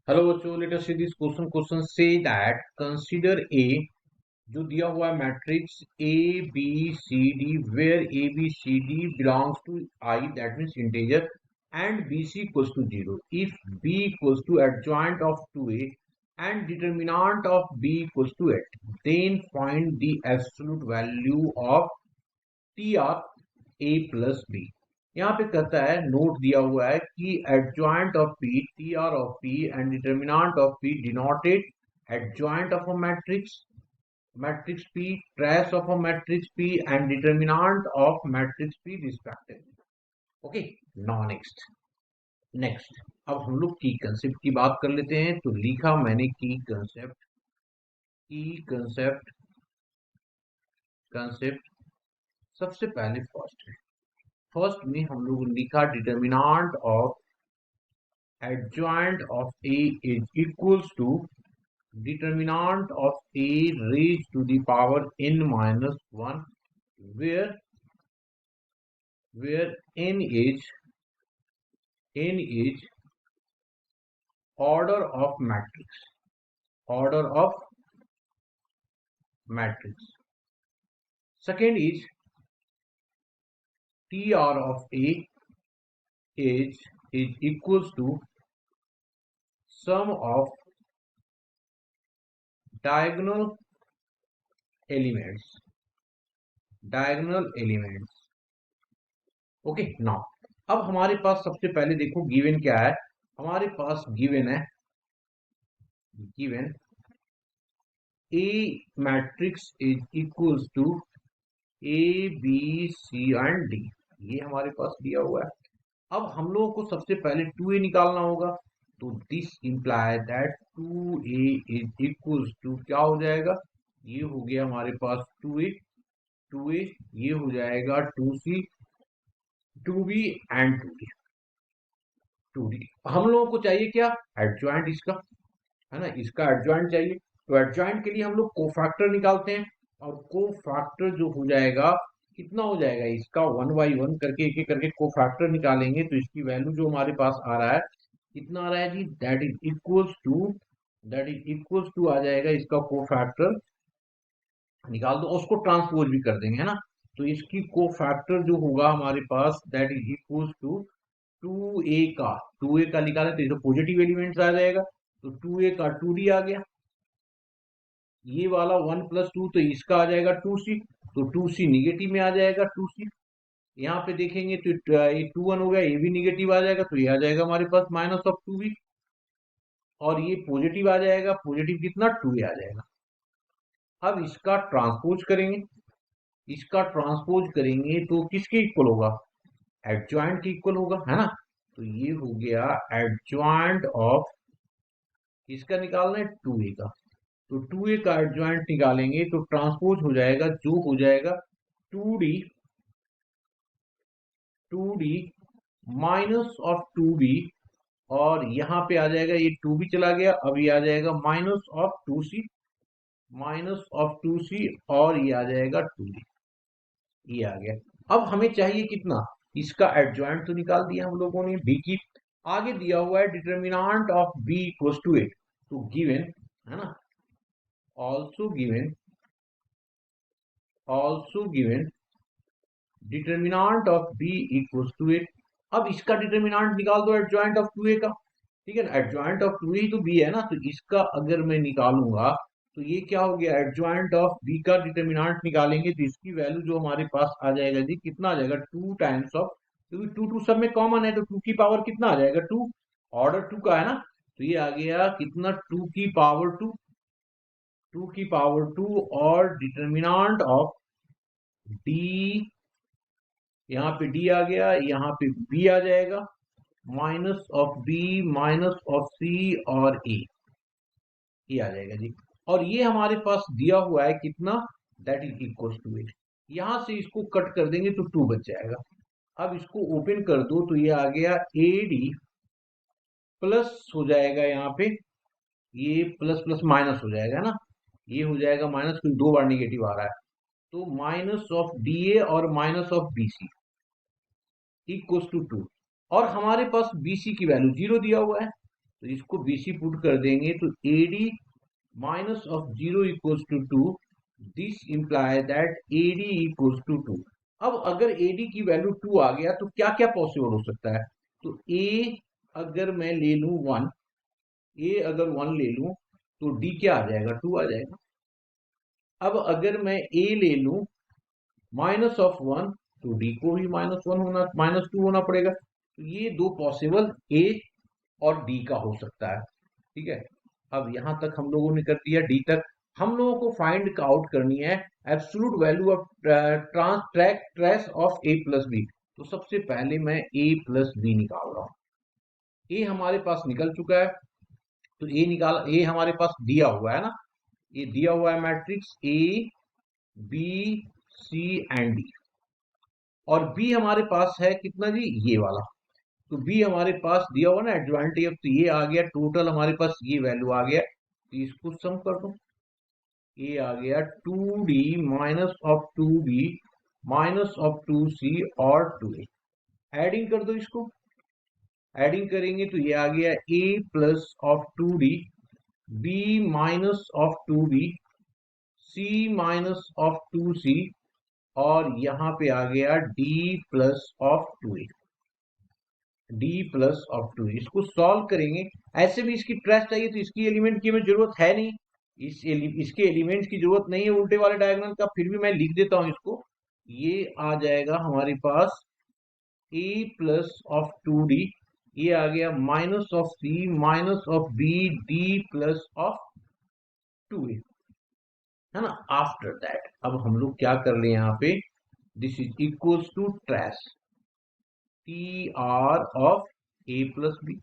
Hello बच्चों, let us see this question से that consider A जो दिया हुआ है matrix A B C D where A B C D belongs to I that means integer and B C equals to zero if B equals to adjoint of to A and determinant of B equals to eight then find the absolute value of T R A plus B. यहाँ पे कहता है, note दिया हुआ है कि adjoint of P T R of P and determinant of P denoted adjoint of a matrix P, trace of a matrix P and determinant of matrix P respectively. Okay, now next अब हम लोग की concept की बात कर लेते हैं। तो लिखा मैंने की कंसेप्ट सबसे पहले फर्स्ट में हम लोग लिखा determinant of adjoint of A is equals to determinant of A raised to the power n minus 1 where where n is order of matrix. Second is TR of A is equals to sum of diagonal elements. Okay, now अब हमारे पास सबसे पहले देखो given क्या है। हमारे पास given a matrix is equals to A B C and D, ये हमारे पास दिया हुआ है। अब हम लोगों को सबसे पहले 2a निकालना होगा। तो this imply that 2a is equals to क्या हो जाएगा, ये हो गया हमारे पास 2a, ये हो जाएगा 2c, 2b एंड 2d। हम लोगों को चाहिए क्या, एडजॉइंट इसका, है ना, इसका एडजॉइंट चाहिए। तो एडजॉइंट के लिए हम लोग कोफैक्टर निकालते हैं, और कोफैक्टर जो हो जाएगा, कितना हो जाएगा इसका, 1 बाई 1 करके एक एक करके कोफैक्टर निकालेंगे। तो इसकी वैल्यू जो हमारे पास आ रहा है, कितना आ रहा है जी, दैट इज इक्वल्स टू आ जाएगा इसका कोफैक्टर निकाल दो, और उसको ट्रांसपोज भी कर देंगे, है ना। तो इसकी कोफैक्टर जो होगा हमारे पास, that is equals to 2a का निकालें तो ये पॉजिटिव एलिमेंट्स आ जाएगा। तो 2a का 2d आ गया, ये वाला 1 + 2 तो इसका आ जाएगा 2c, तो 2c निगेटिव में आ जाएगा 2c। यहाँ पे देखेंगे तो ये 2 1 हो गया, ये भी निगेटिव आ जाएगा, तो ये आ जाएगा हमारे पास -2b, और ये पॉजिटिव आ जाएगा, पॉजिटिव कितना 2a आ जाएगा। अब इसका ट्रांसपोज करेंगे तो किसके इक्वल होगा, एडजॉइंट के इक्वल होगा, है ना। तो ये हो गया एडजॉइंट ऑफ, किसका निकालना है, 2a का। तो 2a का एडजॉइंट निकालेंगे तो ट्रांसपोज हो जाएगा, जो हो जाएगा 2d माइनस ऑफ 2b, और यहाँ पे आ जाएगा ये 2b चला गया, अब ये आ जाएगा माइनस ऑफ 2c, और ये आ जाएगा 2d, ये आ गया। अब हमें चाहिए कितना, इसका एडजॉइंट तो निकाल दिया हम लोगों ने b की। आगे दिया हुआ है determinant of b equals to 8, तो गिवन, है ना, also given determinant of b equals to 8। अब इसका डिटर्मिनेंट निकाल दो एडजॉइंट ऑफ 2a का, ठीक है ना, एडजॉइंट ऑफ 2a ही तो b है ना। तो इसका अगर मैं निकालूंगा तो ये क्या हो गया, एडजॉइंट ऑफ b का डिटर्मिनेंट निकालेंगे तो इसकी वैल्यू जो हमारे पास आ जाएगा जी, कितना आ जाएगा, 2 टाइम्स ऑफ, क्योंकि 2 2 सब में कॉमन है तो 2 की पावर कितना आ जाएगा, 2, ऑर्डर 2 का है ना। तो ये आ गया कितना, 2 की पावर 2 और डिटर्मिनेंट ऑफ d, यहाँ पे d आ गया, यहाँ पे b आ जाएगा, -b -c और a, ये आ जाएगा जी। और ये हमारे पास दिया हुआ है कितना, दैट इज इक्वल टू 8। यहां से इसको कट कर देंगे तो 2 बच जाएगा। अब इसको ओपन कर दो तो ये आ गया AD प्लस हो जाएगा, यहाँ पे ये प्लस प्लस माइनस हो जाएगा ना, ये हो जाएगा माइनस, क्योंकि 2 बार निगेटिव आ रहा है। तो -DA और -BC इक्वल्स टू 2, और हमारे पास BC की वैल्यू 0 दिया हुआ है। तो इसको BC पुट कर देंगे तो AD minus of 0 equals to 2. This implies that AD equals to 2. अब अगर AD की वैल्यू 2 आ गया तो क्या क्या पॉसिबल हो सकता है? तो A अगर मैं ले लूं 1, A अगर 1 ले लूं तो D क्या आ जाएगा? 2 आ जाएगा। अब अगर मैं A ले लूं माइनस ऑफ 1 तो D को भी -2 होना पड़ेगा। तो ये दो पॉसिबल A और D का हो सकता है। ठीक है, अब यहां तक हम लोगों ने कर दिया। D तक हम लोगों को फाइंड आउट करनी है absolute value of trace of A plus B. तो सबसे पहले मैं A प्लस बी निकाल रहा हूं। A हमारे पास निकल चुका है, तो A हमारे पास दिया हुआ है ना, ये दिया हुआ है matrix A B C and D। और B हमारे पास है कितना जी? ये वाला। तो B हमारे पास दिया हुआ ना एडजॉइंट एफ, तो ये आ गया टोटल हमारे पास, ये वैल्यू आ गया। तो इसको सम कर दो, ये आ गया 2D minus of 2B minus of 2C और 2A। एडिंग कर दो इसको, एडिंग करेंगे तो ये आ गया A plus of 2D B minus of 2B C minus of 2C और यहाँ पे आ गया D plus of 2A। D plus of 2। इसको सॉल्व करेंगे। ऐसे भी इसकी ट्रेस चाहिए तो इसकी एलिमेंट की हमें जरूरत है नहीं, इसके एलिमेंट की जरूरत नहीं है उल्टे वाले डायगोनल का, फिर भी मैं लिख देता हूं इसको। ये आ जाएगा हमारे पास A प्लस ऑफ 2D, ये आ गया minus of C minus of B D plus of 2A, है ना। आफ्टर दैट अब हम लोग क्या कर रहे हैं यहाँ पे, this is equals to trace TR of A plus B.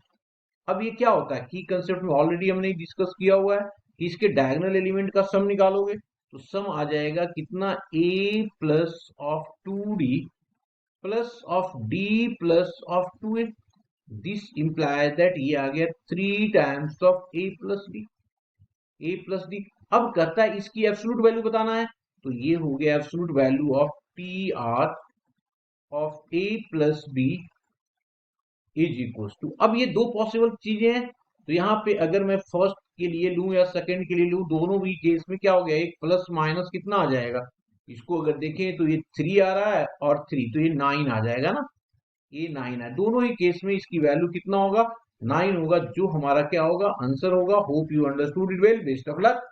अब ये क्या होता है की कंसेप्ट में ऑलरेडी हमने डिस्कस किया हुआ है कि इसके डायगोनल एलिमेंट का सम निकालोगे तो सम आ जाएगा कितना, A plus of 2D plus of D plus of 2A। This implies that ये आ गया 3 times of A plus D, A plus D। अब कहता है इसकी एब्सोल्यूट वैल्यू बताना है, तो ये हो गया absolute value of TR of A plus B is equals to. अब ये दो पॉसिबल चीजें हैं, तो यहाँ पे अगर मैं फर्स्ट के लिए लूं या सेकंड के लिए लूं, दोनों भी केस में क्या हो गया, एक प्लस माइनस कितना आ जाएगा। इसको अगर देखें तो ये 3 आ रहा है और 3, तो ये 9 आ जाएगा ना, ये 9 है। दोनों ही केस में इसकी वैल्यू कितना होगा, 9 होगा, जो हमारा क्या होगा, आंसर होगा। Hope you understood it well, best of luck.